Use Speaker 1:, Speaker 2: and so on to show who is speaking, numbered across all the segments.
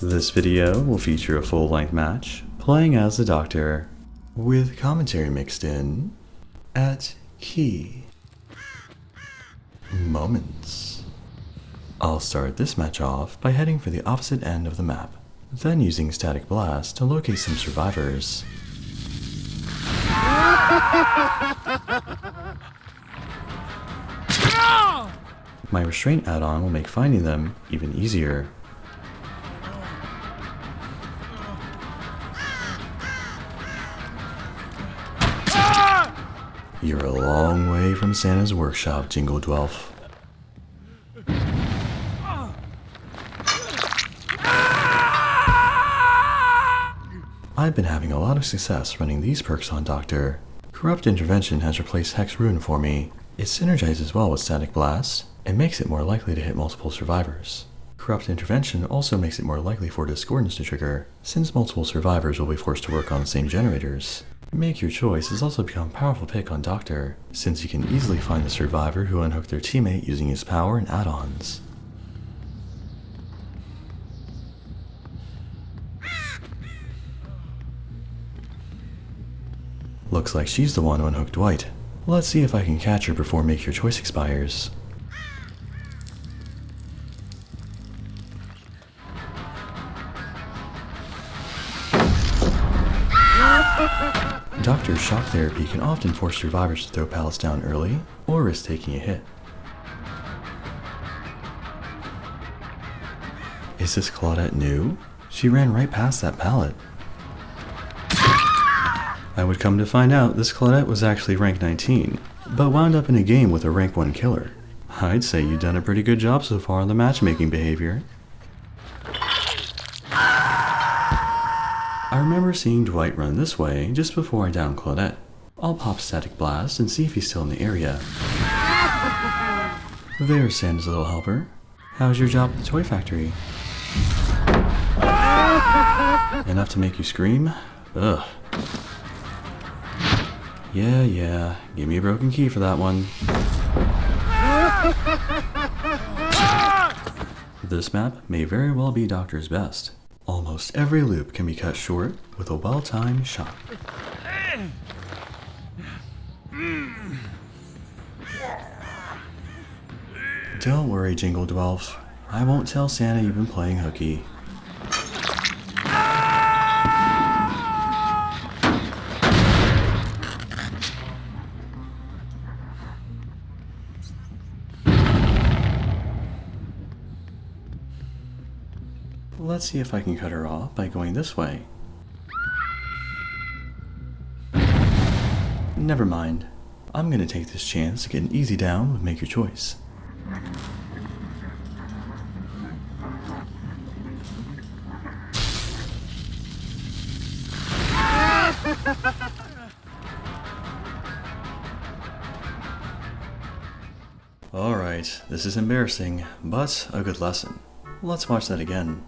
Speaker 1: This video will feature a full-length match playing as the Doctor, with commentary mixed in at key moments. I'll start this match off by heading for the opposite end of the map, then using Static Blast to locate some survivors. My restraint add-on will make finding them even easier. You're a long way from Santa's workshop, Jingle Dwelf. I've been having a lot of success running these perks on Doctor. Corrupt Intervention has replaced Hex Rune for me. It synergizes well with Static Blast, and makes it more likely to hit multiple survivors. Corrupt Intervention also makes it more likely for Discordance to trigger, since multiple survivors will be forced to work on the same generators. Make Your Choice has also become a powerful pick on Doctor, since you can easily find the survivor who unhooked their teammate using his power and add-ons. Looks like she's the one who unhooked Dwight. Let's see if I can catch her before Make Your Choice expires. Doctor's shock therapy can often force survivors to throw pallets down early, or risk taking a hit. Is this Claudette new? She ran right past that pallet. I would come to find out this Claudette was actually rank 19, but wound up in a game with a rank 1 killer. I'd say you've done a pretty good job so far on the matchmaking behavior. I remember seeing Dwight run this way just before I downed Claudette. I'll pop Static Blast and see if he's still in the area. There's Santa's little helper. How's your job at the toy factory? Enough to make you scream? Ugh. Yeah, give me a broken key for that one. This map may very well be Doctor's best. Almost every loop can be cut short with a well-timed shot. Don't worry, Jingle Dwelf. I won't tell Santa you've been playing hooky. Let's see if I can cut her off by going this way. Never mind. I'm gonna take this chance to get an easy down with Make Your Choice. Alright, this is embarrassing, but a good lesson. Let's watch that again.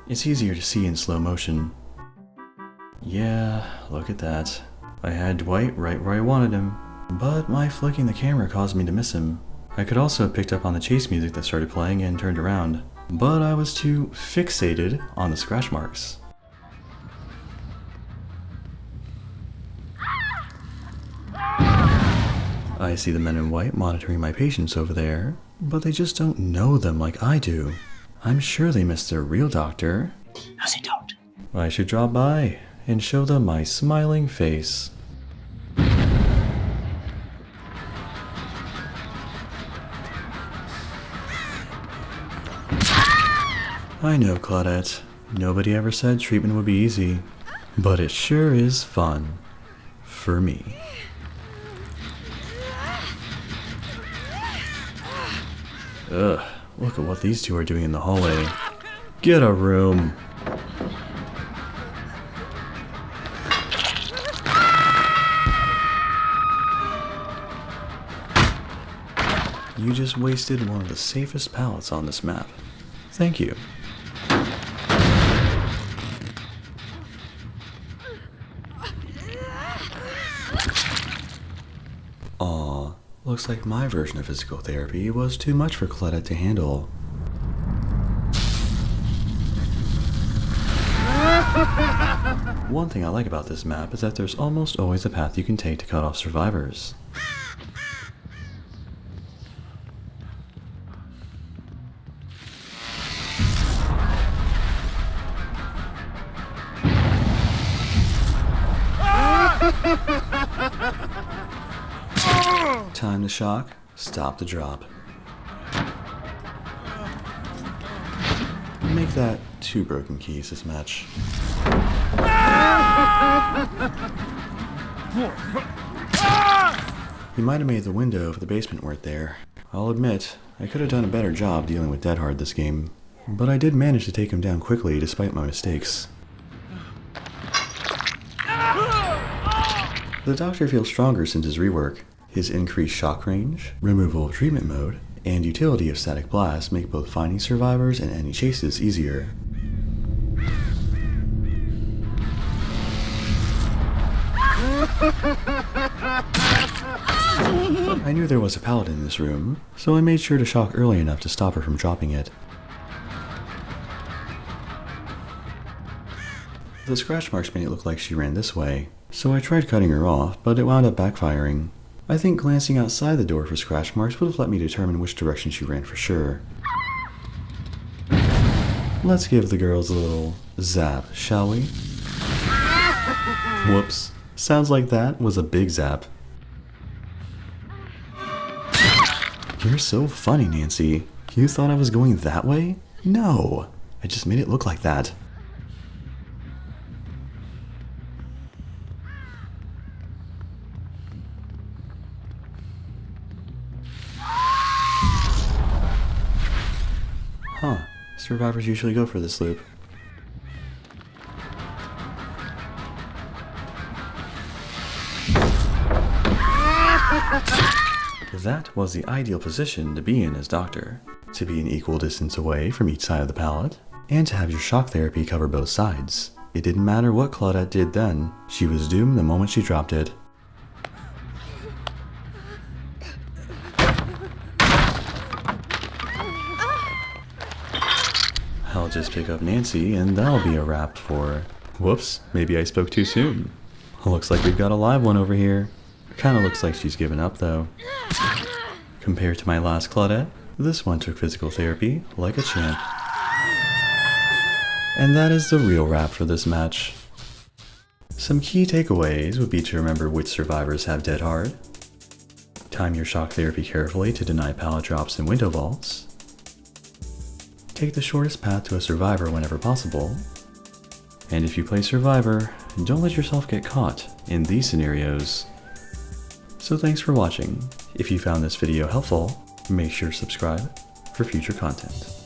Speaker 1: It's easier to see in slow motion. Yeah, look at that. I had Dwight right where I wanted him, but my flicking the camera caused me to miss him. I could also have picked up on the chase music that started playing and turned around, but I was too fixated on the scratch marks. I see the men in white monitoring my patients over there, but they just don't know them like I do. I'm sure they miss their real doctor.
Speaker 2: No, they don't.
Speaker 1: I should drop by and show them my smiling face. I know, Claudette. Nobody ever said treatment would be easy, but it sure is fun. For me. Ugh. Look at what these two are doing in the hallway. Get a room. You just wasted one of the safest pallets on this map. Thank you. Aw, looks like my version of physical therapy was too much for Claudette to handle. One thing I like about this map is that there's almost always a path you can take to cut off survivors. Time to shock, stop the drop. Make that 2 broken keys this match. He might have made the window for the basement work there. I'll admit, I could have done a better job dealing with Dead Hard this game, but I did manage to take him down quickly despite my mistakes. The Doctor feels stronger since his rework. His increased shock range, removal of treatment mode, and utility of static blast make both finding survivors and any chases easier. I knew there was a paladin in this room, so I made sure to shock early enough to stop her from dropping it. The scratch marks made it look like she ran this way, so I tried cutting her off, but it wound up backfiring. I think glancing outside the door for scratch marks would have let me determine which direction she ran for sure. Let's give the girls a little zap, shall we? Whoops. Sounds like that was a big zap. You're so funny, Nancy. You thought I was going that way? No. I just made it look like that. Huh. Survivors usually go for this loop. That was the ideal position to be in as Doctor. To be an equal distance away from each side of the pallet, and to have your shock therapy cover both sides. It didn't matter what Claudette did then, she was doomed the moment she dropped it. I'll just pick up Nancy and that'll be a wrap for... Whoops, maybe I spoke too soon. Looks like we've got a live one over here. Kinda looks like she's given up though. Compared to my last Claudette, this one took physical therapy like a champ. And that is the real wrap for this match. Some key takeaways would be to remember which survivors have Dead Hard. Time your shock therapy carefully to deny pallet drops and window vaults. Take the shortest path to a survivor whenever possible. And if you play Survivor, don't let yourself get caught in these scenarios. So thanks for watching. If you found this video helpful, make sure to subscribe for future content.